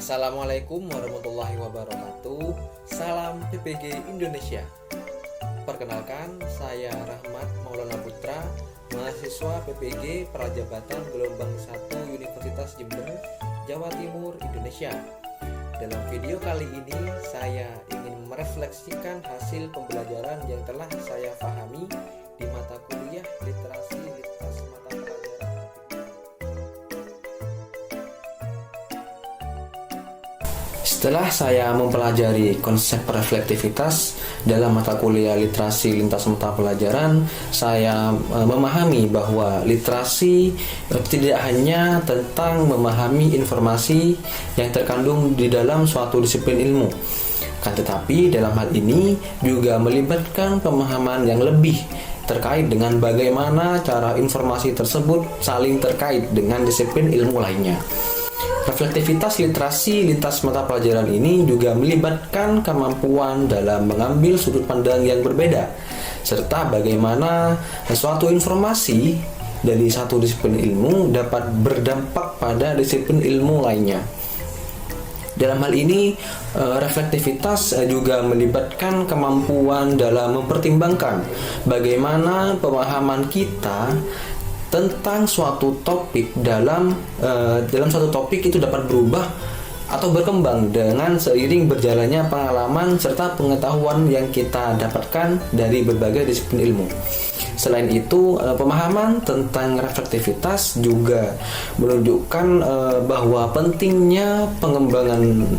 Assalamualaikum warahmatullahi wabarakatuh. Salam PPG Indonesia. Perkenalkan, saya Rahmat Maulana Putra, mahasiswa PPG Prajabatan Gelombang 1 Universitas Jember, Jawa Timur, Indonesia. Dalam video kali ini, saya ingin merefleksikan hasil pembelajaran yang telah saya pahami di mata kuliah literasi lintas mata pelajaran. Setelah saya mempelajari konsep reflektivitas dalam mata kuliah literasi lintas mata pelajaran, saya memahami bahwa literasi tidak hanya tentang memahami informasi yang terkandung di dalam suatu disiplin ilmu, kan tetapi dalam hal ini juga melibatkan pemahaman yang lebih terkait dengan bagaimana cara informasi tersebut saling terkait dengan disiplin ilmu lainnya. Reflektivitas literasi lintas mata pelajaran ini juga melibatkan kemampuan dalam mengambil sudut pandang yang berbeda, serta bagaimana suatu informasi dari satu disiplin ilmu dapat berdampak pada disiplin ilmu lainnya. Dalam hal ini, reflektivitas juga melibatkan kemampuan dalam mempertimbangkan bagaimana pemahaman kita tentang suatu topik dalam suatu topik itu dapat berubah atau berkembang dengan seiring berjalannya pengalaman serta pengetahuan yang kita dapatkan dari berbagai disiplin ilmu. Selain itu, pemahaman tentang reflektivitas juga menunjukkan bahwa pentingnya pengembangan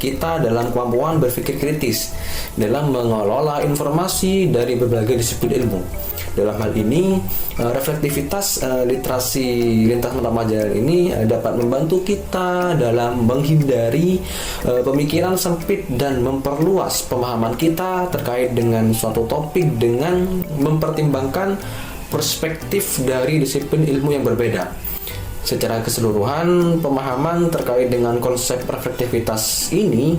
kita dalam kemampuan berpikir kritis dalam mengelola informasi dari berbagai disiplin ilmu. Dalam hal ini, reflektivitas literasi lintas mata pelajaran ini dapat membantu kita dalam menghindari pemikiran sempit dan memperluas pemahaman kita terkait dengan suatu topik dengan mempertimbangkan perspektif dari disiplin ilmu yang berbeda. Secara keseluruhan, pemahaman terkait dengan konsep reflektivitas ini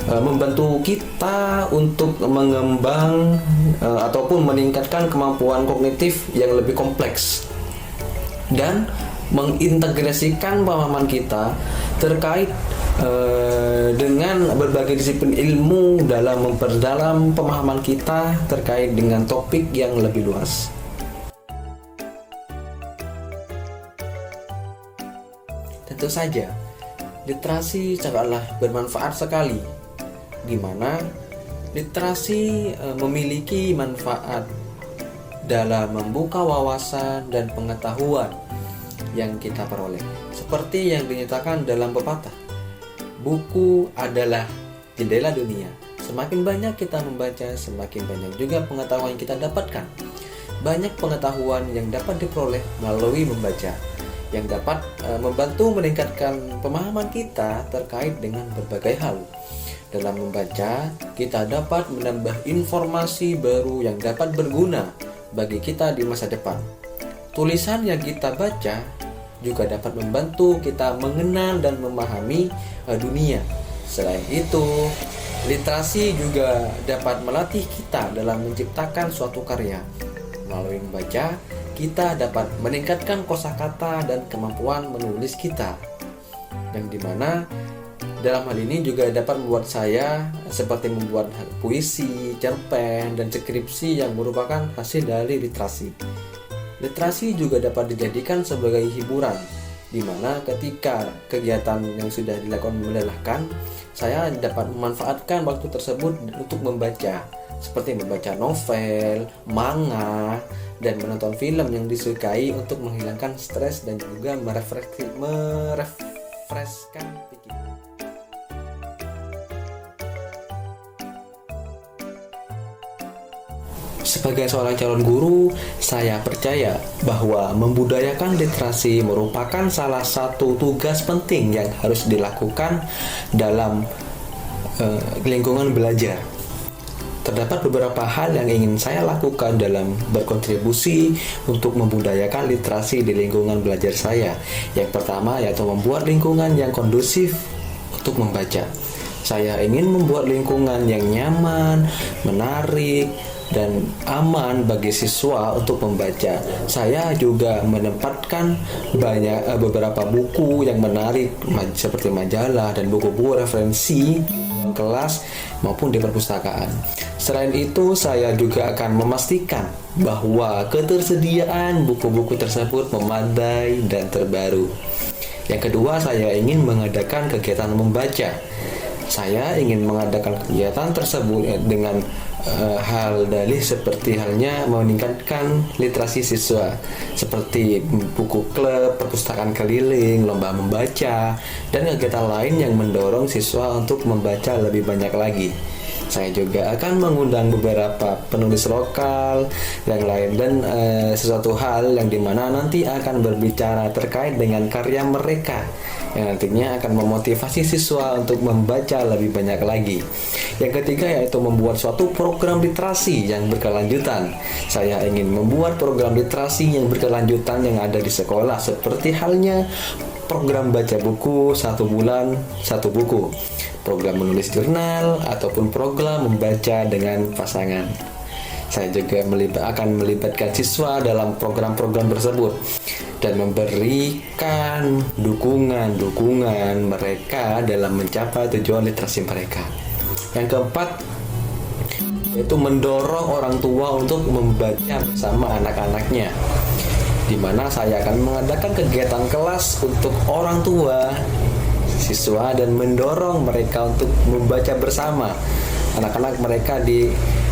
membantu kita untuk mengembang ataupun meningkatkan kemampuan kognitif yang lebih kompleks dan mengintegrasikan pemahaman kita terkait dengan berbagai disiplin ilmu dalam memperdalam pemahaman kita terkait dengan topik yang lebih luas. Tentu saja, literasi sangatlah bermanfaat sekali, di mana literasi memiliki manfaat dalam membuka wawasan dan pengetahuan yang kita peroleh. Seperti yang dinyatakan dalam pepatah, buku adalah jendela dunia. Semakin banyak kita membaca, semakin banyak juga pengetahuan yang kita dapatkan. Banyak pengetahuan yang dapat diperoleh melalui membaca, yang dapat membantu meningkatkan pemahaman kita terkait dengan berbagai hal. Dalam membaca, kita dapat menambah informasi baru yang dapat berguna bagi kita di masa depan. Tulisan yang kita baca juga dapat membantu kita mengenal dan memahami dunia. Selain itu, literasi juga dapat melatih kita dalam menciptakan suatu karya. Melalui membaca, kita dapat meningkatkan kosakata dan kemampuan menulis kita, yang dimana dalam hal ini juga dapat membuat saya seperti membuat puisi, cerpen, dan skripsi yang merupakan hasil dari literasi. Literasi juga dapat dijadikan sebagai hiburan, di mana ketika kegiatan yang sudah dilakukan melelahkan, saya dapat memanfaatkan waktu tersebut untuk membaca, seperti membaca novel, manga, dan menonton film yang disukai untuk menghilangkan stres dan juga merefreshkan pikiran. Sebagai seorang calon guru, saya percaya bahwa membudayakan literasi merupakan salah satu tugas penting yang harus dilakukan dalam lingkungan belajar. Terdapat beberapa hal yang ingin saya lakukan dalam berkontribusi untuk membudayakan literasi di lingkungan belajar saya. Yang pertama yaitu membuat lingkungan yang kondusif untuk membaca. Saya ingin membuat lingkungan yang nyaman, menarik, dan aman bagi siswa untuk membaca. Saya juga menempatkan beberapa buku yang menarik seperti majalah dan buku-buku referensi kelas maupun di perpustakaan. Selain itu, saya juga akan memastikan bahwa ketersediaan buku-buku tersebut memadai dan terbaru. Yang kedua, saya ingin mengadakan kegiatan membaca. Saya ingin mengadakan kegiatan tersebut dengan hal dalih seperti halnya meningkatkan literasi siswa, seperti buku klub, perpustakaan keliling, lomba membaca, dan kegiatan lain yang mendorong siswa untuk membaca lebih banyak lagi. Saya juga akan mengundang beberapa penulis lokal yang lain dan sesuatu hal yang dimana nanti akan berbicara terkait dengan karya mereka yang nantinya akan memotivasi siswa untuk membaca lebih banyak lagi. Yang ketiga yaitu membuat suatu program literasi yang berkelanjutan. Saya ingin membuat program literasi yang berkelanjutan yang ada di sekolah, seperti halnya program baca buku 1 bulan 1 buku, program menulis jurnal, ataupun program membaca dengan pasangan. Saya juga akan melibatkan siswa dalam program-program tersebut dan memberikan dukungan mereka dalam mencapai tujuan literasi mereka. Yang keempat yaitu mendorong orang tua untuk membaca bersama anak-anaknya, di mana saya akan mengadakan kegiatan kelas untuk orang tua siswa dan mendorong mereka untuk membaca bersama anak-anak mereka di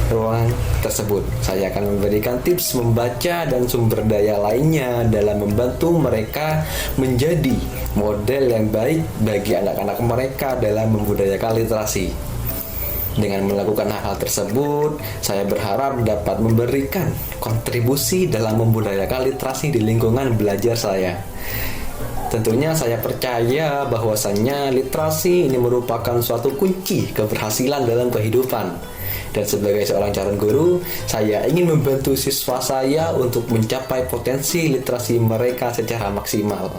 ruang tersebut. Saya akan memberikan tips membaca dan sumber daya lainnya dalam membantu mereka menjadi model yang baik bagi anak-anak mereka dalam membudayakan literasi. Dengan melakukan hal-hal tersebut, saya berharap dapat memberikan kontribusi dalam membudayakan literasi di lingkungan belajar saya. Tentunya saya percaya bahwasannya literasi ini merupakan suatu kunci keberhasilan dalam kehidupan. Dan sebagai seorang calon guru, saya ingin membantu siswa saya untuk mencapai potensi literasi mereka secara maksimal.